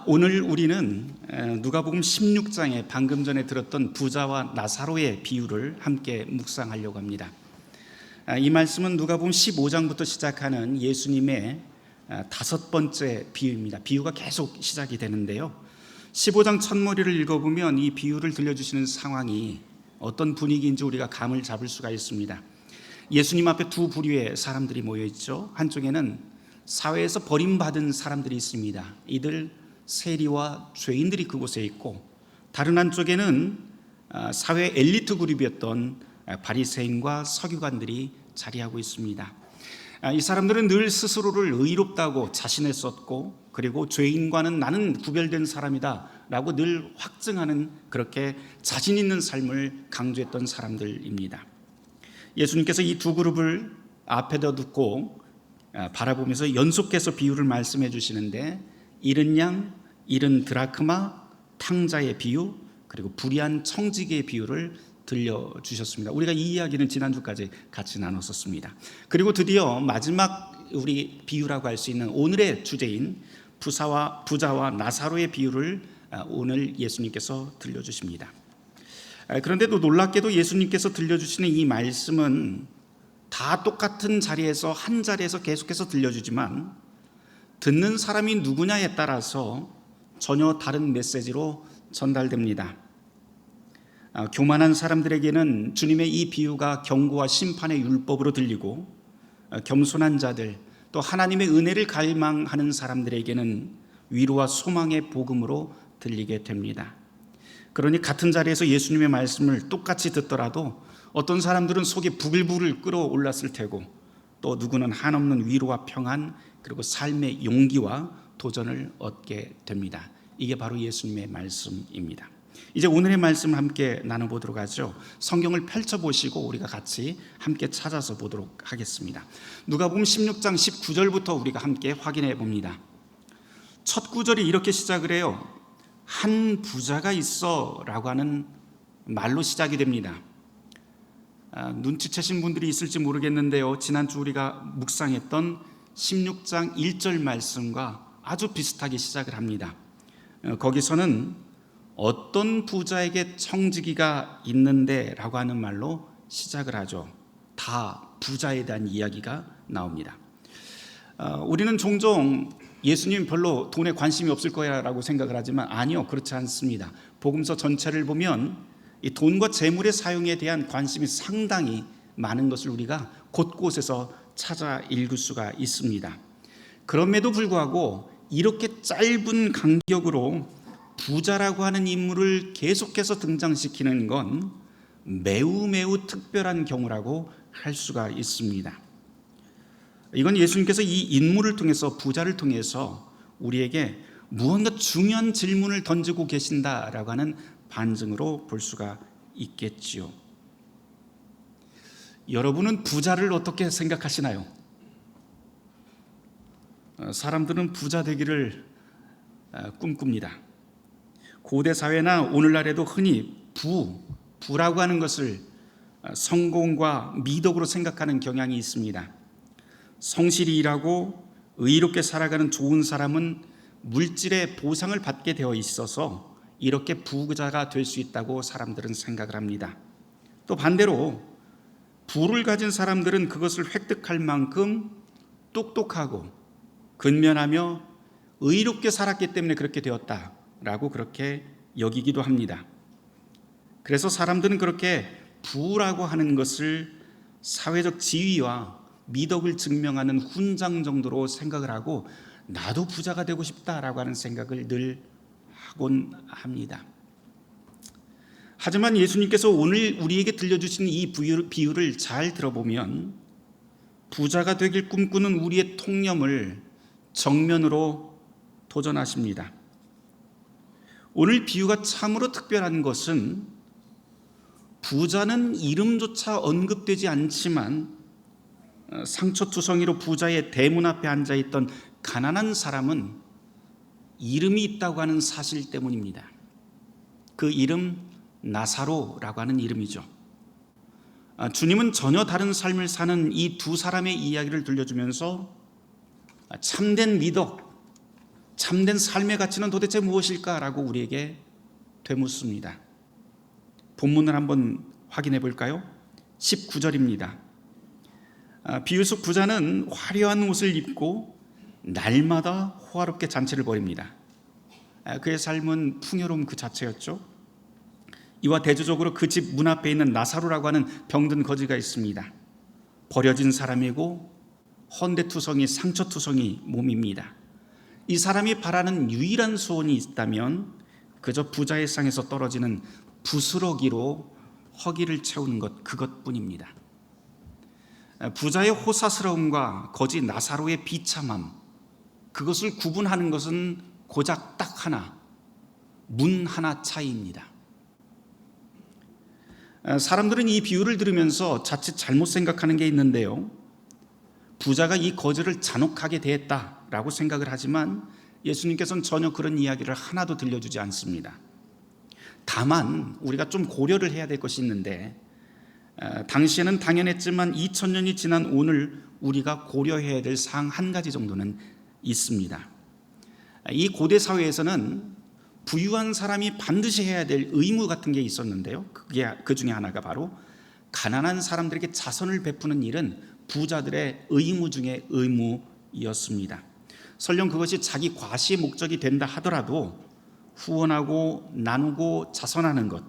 오늘 우리는 누가복음 16장에 방금 전에 들었던 부자와 나사로의 비유를 함께 묵상하려고 합니다. 이 말씀은 누가복음 15장부터 시작하는 예수님의 다섯 번째 비유입니다. 비유가 계속 시작이 되는데요, 15장 첫머리를 읽어보면 이 비유를 들려주시는 상황이 어떤 분위기인지 우리가 감을 잡을 수가 있습니다. 예수님 앞에 두 부류의 사람들이 모여 있죠. 한쪽에는 사회에서 버림받은 사람들이 있습니다. 이들 세리와 죄인들이 그곳에 있고, 다른 한쪽에는 사회 엘리트 그룹이었던 바리새인과 서기관들이 자리하고 있습니다. 이 사람들은 늘 스스로를 의롭다고 자신했었고, 그리고 죄인과는 나는 구별된 사람이다 라고 늘 확증하는, 그렇게 자신 있는 삶을 강조했던 사람들입니다. 예수님께서 이 두 그룹을 앞에다 두고 바라보면서 연속해서 비유를 말씀해 주시는데, 잃은 양, 잃은 드라크마, 탕자의 비유, 그리고 불의한 청지기의 비유를 들려주셨습니다. 우리가 이 이야기는 지난주까지 같이 나눴었습니다. 그리고 드디어 마지막 우리 비유라고 할 수 있는 오늘의 주제인 부자와 나사로의 비유를 오늘 예수님께서 들려주십니다. 그런데도 놀랍게도 예수님께서 들려주시는 이 말씀은 다 똑같은 자리에서, 한 자리에서 계속해서 들려주지만 듣는 사람이 누구냐에 따라서 전혀 다른 메시지로 전달됩니다. 교만한 사람들에게는 주님의 이 비유가 경고와 심판의 율법으로 들리고, 겸손한 자들, 또 하나님의 은혜를 갈망하는 사람들에게는 위로와 소망의 복음으로 들리게 됩니다. 그러니 같은 자리에서 예수님의 말씀을 똑같이 듣더라도 어떤 사람들은 속이 부글부글 끓어올랐을 테고, 또 누구는 한없는 위로와 평안, 그리고 삶의 용기와 도전을 얻게 됩니다. 이게 바로 예수님의 말씀입니다. 이제 오늘의 말씀 함께 나눠보도록 하죠. 성경을 펼쳐보시고 우리가 같이 함께 찾아서 보도록 하겠습니다. 누가복음 16장 19절부터 우리가 함께 확인해 봅니다. 첫 구절이 이렇게 시작을 해요. 한 부자가 있어 라고 하는 말로 시작이 됩니다. 눈치채신 분들이 있을지 모르겠는데요, 지난주 우리가 묵상했던 16장 1절 말씀과 아주 비슷하게 시작을 합니다. 거기서는 어떤 부자에게 청지기가 있는데 라고 하는 말로 시작을 하죠. 다 부자에 대한 이야기가 나옵니다. 우리는 종종 예수님 별로 돈에 관심이 없을 거야 라고 생각을 하지만 아니요, 그렇지 않습니다. 복음서 전체를 보면 이 돈과 재물의 사용에 대한 관심이 상당히 많은 것을 우리가 곳곳에서 찾아 읽을 수가 있습니다. 그럼에도 불구하고 이렇게 짧은 간격으로 부자라고 하는 인물을 계속해서 등장시키는 건 매우 특별한 경우라고 할 수가 있습니다. 이건 예수님께서 이 인물을 통해서, 부자를 통해서 우리에게 무언가 중요한 질문을 던지고 계신다라고 하는 반증으로 볼 수가 있겠지요. 여러분은 부자를 어떻게 생각하시나요? 사람들은 부자 되기를 꿈꿉니다. 고대 사회나 오늘날에도 흔히 부라고 하는 것을 성공과 미덕으로 생각하는 경향이 있습니다. 성실히 일하고 의롭게 살아가는 좋은 사람은 물질의 보상을 받게 되어 있어서 이렇게 부자가 될 수 있다고 사람들은 생각을 합니다. 또 반대로 부를 가진 사람들은 그것을 획득할 만큼 똑똑하고 근면하며 의롭게 살았기 때문에 그렇게 되었다라고 그렇게 여기기도 합니다. 그래서 사람들은 그렇게 부라고 하는 것을 사회적 지위와 미덕을 증명하는 훈장 정도로 생각을 하고, 나도 부자가 되고 싶다라고 하는 생각을 늘 하곤 합니다. 하지만 예수님께서 오늘 우리에게 들려주신 이 비유를 잘 들어보면 부자가 되길 꿈꾸는 우리의 통념을 정면으로 도전하십니다. 오늘 비유가 참으로 특별한 것은 부자는 이름조차 언급되지 않지만 상처투성이로 부자의 대문 앞에 앉아있던 가난한 사람은 이름이 있다고 하는 사실 때문입니다. 그 이름 나사로라고 하는 이름이죠. 주님은 전혀 다른 삶을 사는 이 두 사람의 이야기를 들려주면서 참된 미덕, 참된 삶의 가치는 도대체 무엇일까라고 우리에게 되묻습니다. 본문을 한번 확인해 볼까요? 19절입니다. 비유 속 부자는 화려한 옷을 입고 날마다 호화롭게 잔치를 벌입니다. 그의 삶은 풍요로움 그 자체였죠. 이와 대조적으로 그 집 문 앞에 있는 나사로라고 하는 병든 거지가 있습니다. 버려진 사람이고 헌데투성이 상처투성이 몸입니다. 이 사람이 바라는 유일한 소원이 있다면 그저 부자의 상에서 떨어지는 부스러기로 허기를 채우는 것, 그것뿐입니다. 부자의 호사스러움과 거지 나사로의 비참함, 그것을 구분하는 것은 고작 딱 하나, 문 하나 차이입니다. 사람들은 이 비유를 들으면서 자칫 잘못 생각하는 게 있는데요, 부자가 이 거지를 잔혹하게 대했다라고 생각을 하지만 예수님께서는 전혀 그런 이야기를 하나도 들려주지 않습니다. 다만 우리가 좀 고려를 해야 될 것이 있는데, 당시에는 당연했지만 2000년이 지난 오늘 우리가 고려해야 될 사항 한 가지 정도는 있습니다. 이 고대 사회에서는 부유한 사람이 반드시 해야 될 의무 같은 게 있었는데요, 그 중에 하나가 바로 가난한 사람들에게 자선을 베푸는 일은 부자들의 의무 중에 의무였습니다. 설령 그것이 자기 과시의 목적이 된다 하더라도 후원하고 나누고 자선하는 것,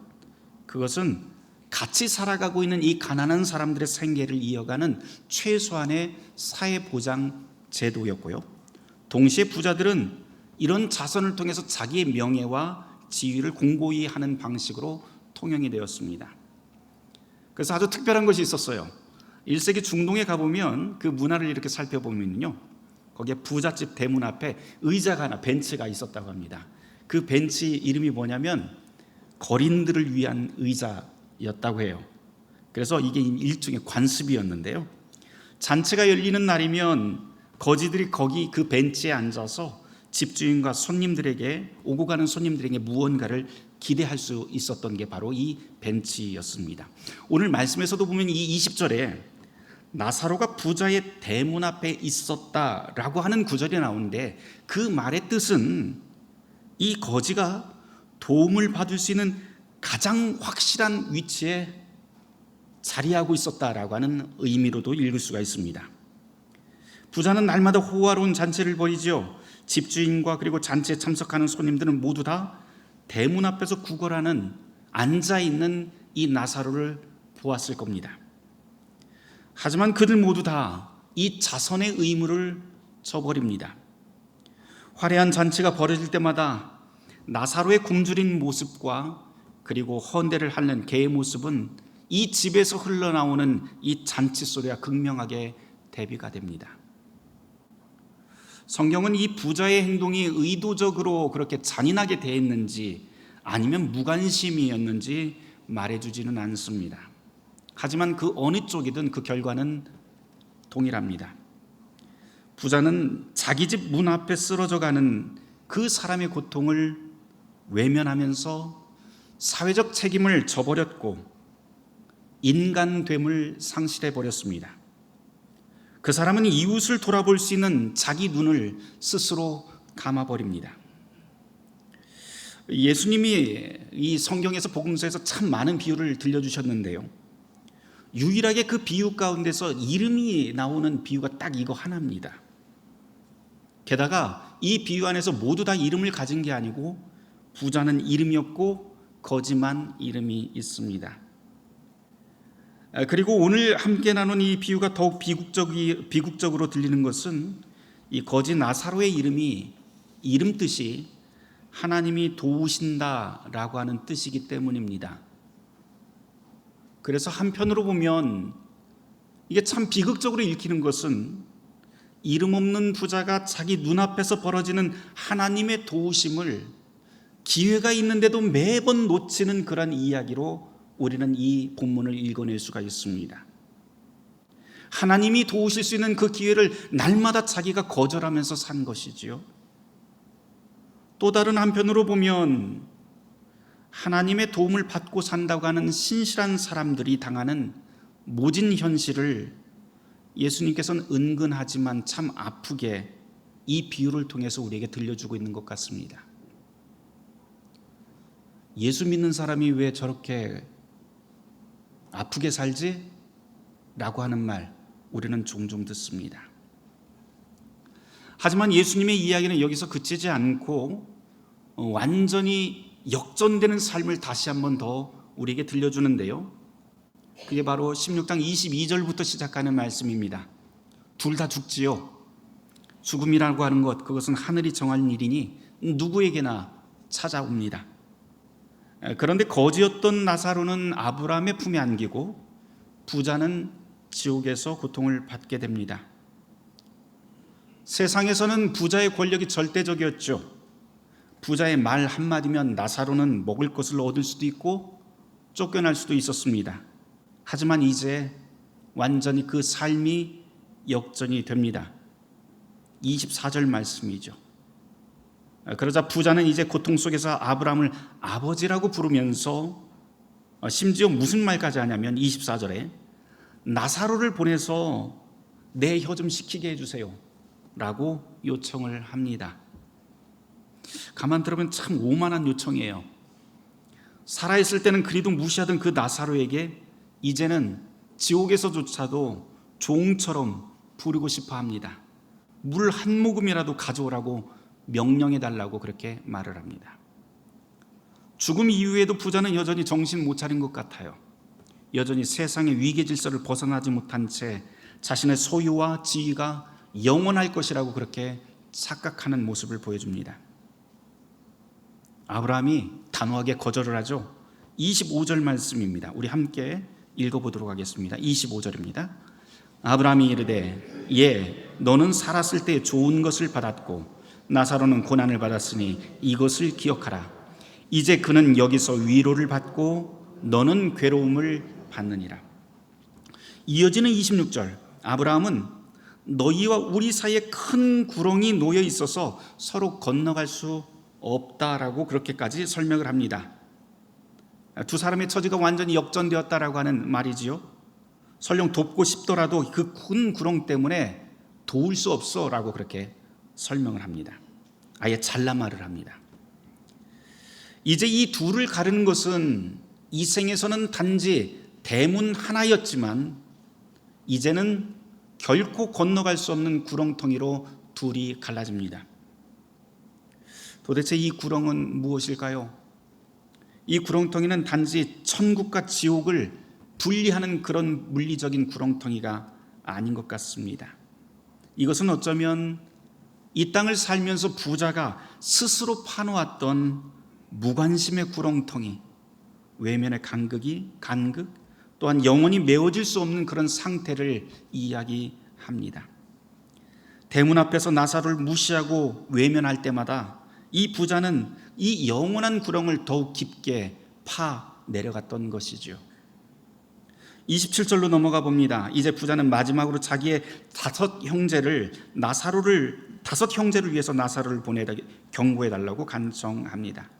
그것은 같이 살아가고 있는 이 가난한 사람들의 생계를 이어가는 최소한의 사회보장 제도였고요, 동시에 부자들은 이런 자선을 통해서 자기의 명예와 지위를 공고히 하는 방식으로 통용이 되었습니다. 그래서 아주 특별한 것이 있었어요. 1세기 중동에 가보면 그 문화를 이렇게 살펴보면요, 거기에 부잣집 대문 앞에 의자가 하나, 벤치가 있었다고 합니다. 그 벤치 이름이 뭐냐면 거린들을 위한 의자였다고 해요. 그래서 이게 일종의 관습이었는데요, 잔치가 열리는 날이면 거지들이 거기 그 벤치에 앉아서 집주인과 손님들에게, 오고 가는 손님들에게 무언가를 기대할 수 있었던 게 바로 이 벤치였습니다. 오늘 말씀에서도 보면 이 20절에 나사로가 부자의 대문 앞에 있었다라고 하는 구절이 나오는데, 그 말의 뜻은 이 거지가 도움을 받을 수 있는 가장 확실한 위치에 자리하고 있었다라고 하는 의미로도 읽을 수가 있습니다. 부자는 날마다 호화로운 잔치를 벌이죠. 집주인과 그리고 잔치에 참석하는 손님들은 모두 다 대문 앞에서 구걸하는, 앉아있는 이 나사로를 보았을 겁니다. 하지만 그들 모두 다 이 자선의 의무를 저버립니다. 화려한 잔치가 벌어질 때마다 나사로의 굶주린 모습과 그리고 헌대를 하는 개의 모습은 이 집에서 흘러나오는 이 잔치 소리와 극명하게 대비가 됩니다. 성경은 이 부자의 행동이 의도적으로 그렇게 잔인하게 대했는지 아니면 무관심이었는지 말해주지는 않습니다. 하지만 그 어느 쪽이든 그 결과는 동일합니다. 부자는 자기 집 문 앞에 쓰러져 가는 그 사람의 고통을 외면하면서 사회적 책임을 저버렸고 인간됨을 상실해버렸습니다. 그 사람은 이웃을 돌아볼 수 있는 자기 눈을 스스로 감아버립니다. 예수님이 이 성경에서 복음서에서 참 많은 비유를 들려주셨는데요, 유일하게 그 비유 가운데서 이름이 나오는 비유가 딱 이거 하나입니다. 게다가 이 비유 안에서 모두 다 이름을 가진 게 아니고 부자는 이름이 없고 거지만 이름이 있습니다. 그리고 오늘 함께 나눈 이 비유가 더욱 비극적으로 들리는 것은 이 거지 나사로의 이름 뜻이 하나님이 도우신다라고 하는 뜻이기 때문입니다. 그래서 한편으로 보면 이게 참 비극적으로 읽히는 것은 이름 없는 부자가 자기 눈앞에서 벌어지는 하나님의 도우심을 기회가 있는데도 매번 놓치는 그런 이야기로 우리는 이 본문을 읽어낼 수가 있습니다. 하나님이 도우실 수 있는 그 기회를 날마다 자기가 거절하면서 산 것이지요. 또 다른 한편으로 보면 하나님의 도움을 받고 산다고 하는 신실한 사람들이 당하는 모진 현실을 예수님께서는 은근하지만 참 아프게 이 비유를 통해서 우리에게 들려주고 있는 것 같습니다. 예수 믿는 사람이 왜 저렇게 아프게 살지? 라고 하는 말 우리는 종종 듣습니다. 하지만 예수님의 이야기는 여기서 그치지 않고 완전히 역전되는 삶을 다시 한번 더 우리에게 들려주는데요, 그게 바로 16장 22절부터 시작하는 말씀입니다. 둘 다 죽지요. 죽음이라고 하는 것, 그것은 하늘이 정한 일이니 누구에게나 찾아옵니다. 그런데 거지였던 나사로는 아브라함의 품에 안기고 부자는 지옥에서 고통을 받게 됩니다. 세상에서는 부자의 권력이 절대적이었죠. 부자의 말 한마디면 나사로는 먹을 것을 얻을 수도 있고 쫓겨날 수도 있었습니다. 하지만 이제 완전히 그 삶이 역전이 됩니다. 24절 말씀이죠. 그러자 부자는 이제 고통 속에서 아브라함을 아버지라고 부르면서 심지어 무슨 말까지 하냐면 24절에 나사로를 보내서 내 혀 좀 식히게 해주세요 라고 요청을 합니다. 가만 들어보면 참 오만한 요청이에요. 살아있을 때는 그리도 무시하던 그 나사로에게 이제는 지옥에서조차도 종처럼 부르고 싶어 합니다. 물 한 모금이라도 가져오라고 명령해달라고 그렇게 말을 합니다. 죽음 이후에도 부자는 여전히 정신 못 차린 것 같아요. 여전히 세상의 위계 질서를 벗어나지 못한 채 자신의 소유와 지위가 영원할 것이라고 그렇게 착각하는 모습을 보여줍니다. 아브라함이 단호하게 거절을 하죠. 25절 말씀입니다. 우리 함께 읽어보도록 하겠습니다. 25절입니다. 아브라함이 이르되 예, 너는 살았을 때 좋은 것을 받았고 나사로는 고난을 받았으니 이것을 기억하라. 이제 그는 여기서 위로를 받고 너는 괴로움을 받느니라. 이어지는 26절, 아브라함은 너희와 우리 사이에 큰 구렁이 놓여 있어서 서로 건너갈 수 없다라고 그렇게까지 설명을 합니다. 두 사람의 처지가 완전히 역전되었다라고 하는 말이지요. 설령 돕고 싶더라도 그 큰 구렁 때문에 도울 수 없어 라고 그렇게 설명을 합니다. 아예 잘라말을 합니다. 이제 이 둘을 가르는 것은 이 생에서는 단지 대문 하나였지만 이제는 결코 건너갈 수 없는 구렁텅이로 둘이 갈라집니다. 도대체 이 구렁은 무엇일까요? 이 구렁텅이는 단지 천국과 지옥을 분리하는 그런 물리적인 구렁텅이가 아닌 것 같습니다. 이것은 어쩌면 이 땅을 살면서 부자가 스스로 파놓았던 무관심의 구렁텅이, 외면의 간극, 또한 영원히 메워질 수 없는 그런 상태를 이야기합니다. 대문 앞에서 나사로를 무시하고 외면할 때마다 이 부자는 이 영원한 구렁을 더욱 깊게 파 내려갔던 것이죠. 27절로 넘어가 봅니다. 이제 부자는 마지막으로 자기의 다섯 형제를 위해서 나사로를 보내다 경고해 달라고 간청합니다.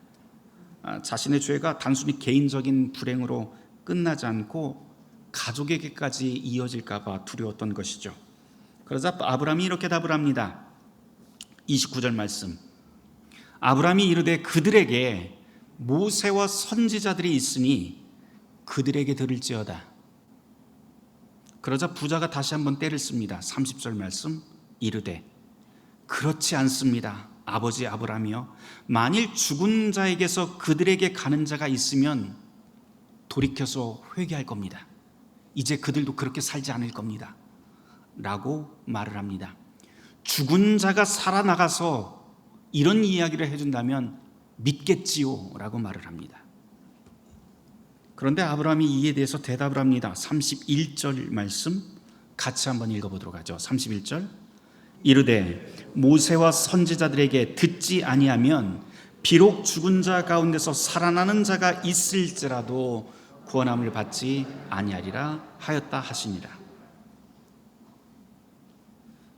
자신의 죄가 단순히 개인적인 불행으로 끝나지 않고 가족에게까지 이어질까 봐 두려웠던 것이죠. 그러자 아브라함이 이렇게 답을 합니다. 29절 말씀. 아브라함이 이르되 그들에게 모세와 선지자들이 있으니 그들에게 들을지어다. 그러자 부자가 다시 한번 때를 씁니다. 30절 말씀. 이르되 그렇지 않습니다. 아버지 아브라함이여, 만일 죽은 자에게서 그들에게 가는 자가 있으면 돌이켜서 회개할 겁니다. 이제 그들도 그렇게 살지 않을 겁니다 라고 말을 합니다. 죽은 자가 살아나가서 이런 이야기를 해준다면 믿겠지요 라고 말을 합니다. 그런데 아브라함이 이에 대해서 대답을 합니다. 31절 말씀 같이 한번 읽어보도록 하죠. 31절. 이르되 모세와 선지자들에게 듣지 아니하면 비록 죽은 자 가운데서 살아나는 자가 있을지라도 구원함을 받지 아니하리라 하였다 하시니라.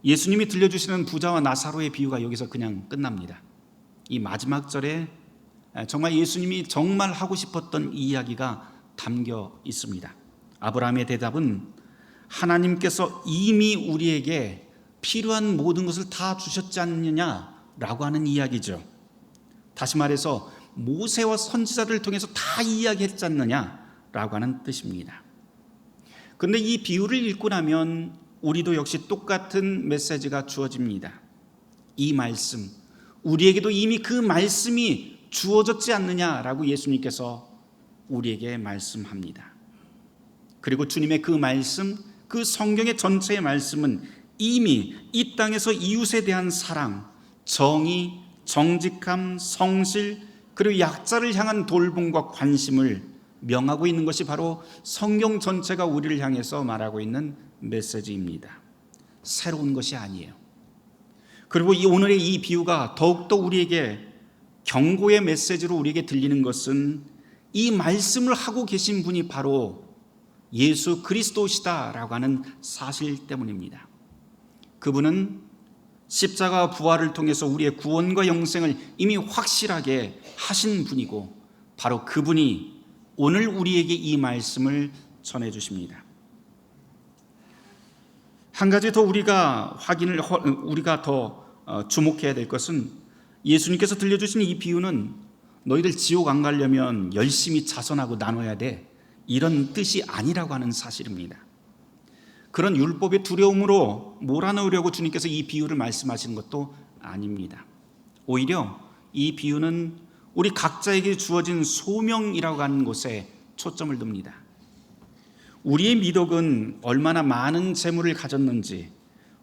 예수님이 들려주시는 부자와 나사로의 비유가 여기서 그냥 끝납니다. 이 마지막 절에 정말 예수님이 정말 하고 싶었던 이야기가 담겨 있습니다. 아브라함의 대답은 하나님께서 이미 우리에게 필요한 모든 것을 다 주셨지 않느냐라고 하는 이야기죠. 다시 말해서 모세와 선지자를 통해서 다 이야기했지 않느냐라고 하는 뜻입니다. 그런데 이 비유를 읽고 나면 우리도 역시 똑같은 메시지가 주어집니다. 이 말씀, 우리에게도 이미 그 말씀이 주어졌지 않느냐라고 예수님께서 우리에게 말씀합니다. 그리고 주님의 그 말씀, 그 성경의 전체의 말씀은 이미 이 땅에서 이웃에 대한 사랑, 정의, 정직함, 성실, 그리고 약자를 향한 돌봄과 관심을 명하고 있는 것이 바로 성경 전체가 우리를 향해서 말하고 있는 메시지입니다. 새로운 것이 아니에요. 그리고 오늘의 이 비유가 더욱더 우리에게 경고의 메시지로 우리에게 들리는 것은 이 말씀을 하고 계신 분이 바로 예수 그리스도시다라고 하는 사실 때문입니다. 그분은 십자가 부활을 통해서 우리의 구원과 영생을 이미 확실하게 하신 분이고 바로 그분이 오늘 우리에게 이 말씀을 전해 주십니다. 한 가지 더 우리가 더 주목해야 될 것은 예수님께서 들려주신 이 비유는 너희들 지옥 안 가려면 열심히 자선하고 나눠야 돼, 이런 뜻이 아니라고 하는 사실입니다. 그런 율법의 두려움으로 몰아넣으려고 주님께서 이 비유를 말씀하시는 것도 아닙니다. 오히려 이 비유는 우리 각자에게 주어진 소명이라고 하는 곳에 초점을 둡니다. 우리의 미덕은 얼마나 많은 재물을 가졌는지,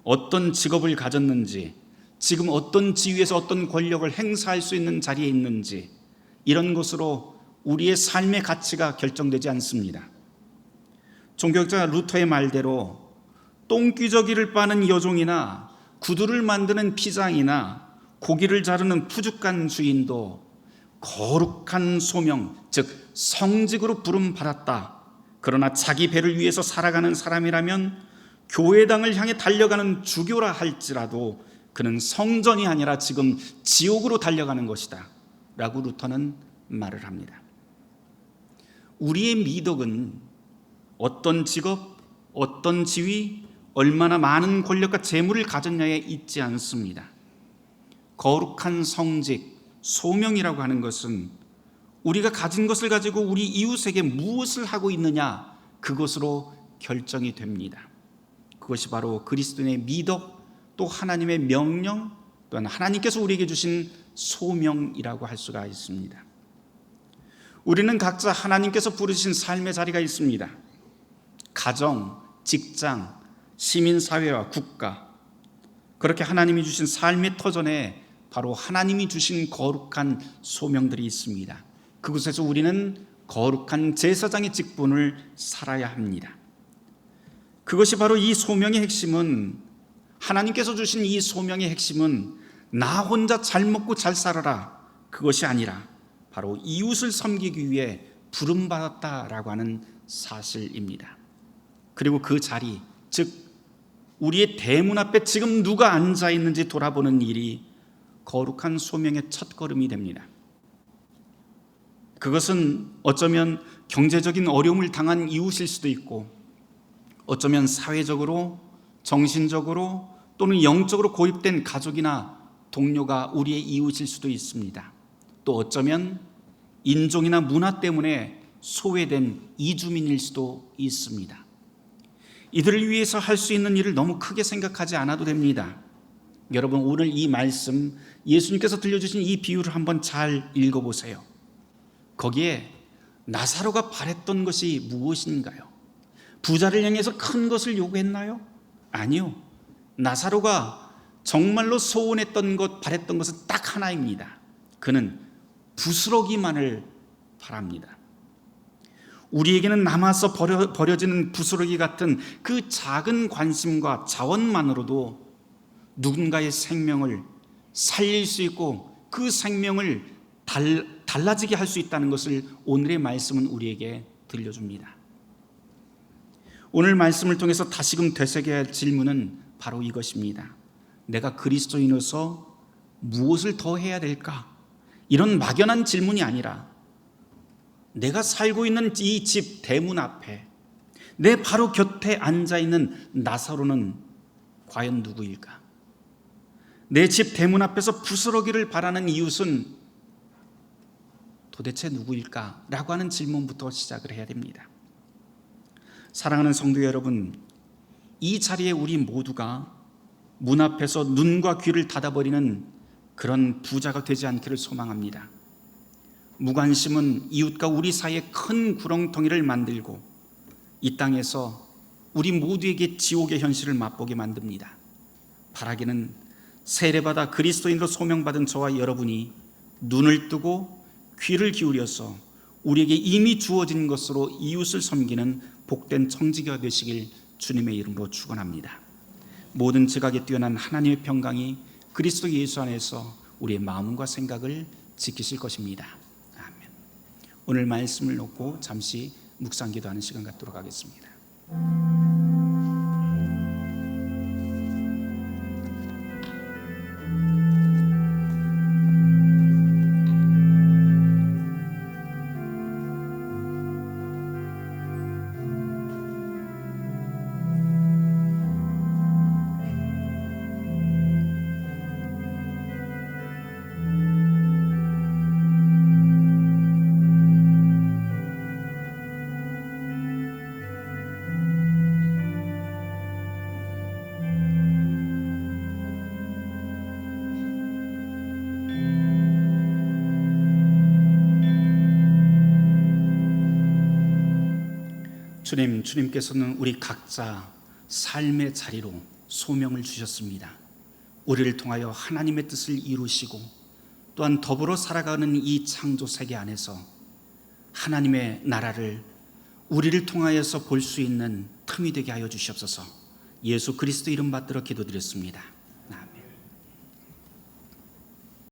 어떤 직업을 가졌는지, 지금 어떤 지위에서 어떤 권력을 행사할 수 있는 자리에 있는지, 이런 것으로 우리의 삶의 가치가 결정되지 않습니다. 종교학자 루터의 말대로 똥귀저귀를 빠는 여종이나 구두를 만드는 피장이나 고기를 자르는 푸죽한 주인도 거룩한 소명, 즉 성직으로 부름받았다. 그러나 자기 배를 위해서 살아가는 사람이라면 교회당을 향해 달려가는 주교라 할지라도 그는 성전이 아니라 지금 지옥으로 달려가는 것이다 라고 루터는 말을 합니다. 우리의 미덕은 어떤 직업, 어떤 지위, 얼마나 많은 권력과 재물을 가졌냐에 있지 않습니다. 거룩한 성직, 소명이라고 하는 것은 우리가 가진 것을 가지고 우리 이웃에게 무엇을 하고 있느냐, 그것으로 결정이 됩니다. 그것이 바로 그리스도인의 미덕, 또 하나님의 명령, 또한 하나님께서 우리에게 주신 소명이라고 할 수가 있습니다. 우리는 각자 하나님께서 부르신 삶의 자리가 있습니다. 가정, 직장, 시민사회와 국가, 그렇게 하나님이 주신 삶의 터전에 바로 하나님이 주신 거룩한 소명들이 있습니다. 그곳에서 우리는 거룩한 제사장의 직분을 살아야 합니다. 그것이 바로 이 소명의 핵심은, 하나님께서 주신 이 소명의 핵심은 나 혼자 잘 먹고 잘 살아라, 그것이 아니라 바로 이웃을 섬기기 위해 부름받았다라고 하는 사실입니다. 그리고 그 자리, 즉 우리의 대문 앞에 지금 누가 앉아 있는지 돌아보는 일이 거룩한 소명의 첫걸음이 됩니다. 그것은 어쩌면 경제적인 어려움을 당한 이웃일 수도 있고, 어쩌면 사회적으로, 정신적으로 또는 영적으로 고립된 가족이나 동료가 우리의 이웃일 수도 있습니다. 또 어쩌면 인종이나 문화 때문에 소외된 이주민일 수도 있습니다. 이들을 위해서 할 수 있는 일을 너무 크게 생각하지 않아도 됩니다. 여러분, 오늘 이 말씀, 예수님께서 들려주신 이 비유를 한번 잘 읽어보세요. 거기에 나사로가 바랬던 것이 무엇인가요? 부자를 향해서 큰 것을 요구했나요? 아니요. 나사로가 정말로 소원했던 것, 바랬던 것은 딱 하나입니다. 그는 부스러기만을 바랍니다. 우리에게는 남아서 버려지는 부스러기 같은 그 작은 관심과 자원만으로도 누군가의 생명을 살릴 수 있고 그 생명을 달라지게 할 수 있다는 것을 오늘의 말씀은 우리에게 들려줍니다. 오늘 말씀을 통해서 다시금 되새겨야 할 질문은 바로 이것입니다. 내가 그리스도인으로서 무엇을 더 해야 될까? 이런 막연한 질문이 아니라 내가 살고 있는 이 집 대문 앞에 내 바로 곁에 앉아있는 나사로는 과연 누구일까? 내 집 대문 앞에서 부스러기를 바라는 이웃은 도대체 누구일까? 라고 하는 질문부터 시작을 해야 됩니다. 사랑하는 성도 여러분, 이 자리에 우리 모두가 문 앞에서 눈과 귀를 닫아버리는 그런 부자가 되지 않기를 소망합니다. 무관심은 이웃과 우리 사이에 큰 구렁텅이를 만들고 이 땅에서 우리 모두에게 지옥의 현실을 맛보게 만듭니다. 바라기는 세례받아 그리스도인으로 소명받은 저와 여러분이 눈을 뜨고 귀를 기울여서 우리에게 이미 주어진 것으로 이웃을 섬기는 복된 청지기가 되시길 주님의 이름으로 축원합니다. 모든 지각에 뛰어난 하나님의 평강이 그리스도 예수 안에서 우리의 마음과 생각을 지키실 것입니다. 아멘. 오늘 말씀을 놓고 잠시 묵상 기도하는 시간 갖도록 하겠습니다. 주님께서는 우리 각자 삶의 자리로 소명을 주셨습니다. 우리를 통하여 하나님의 뜻을 이루시고 또한 더불어 살아가는 이 창조 세계 안에서 하나님의 나라를 우리를 통하여서 볼 수 있는 틈이 되게 하여 주시옵소서. 예수 그리스도 이름 받들어 기도드렸습니다.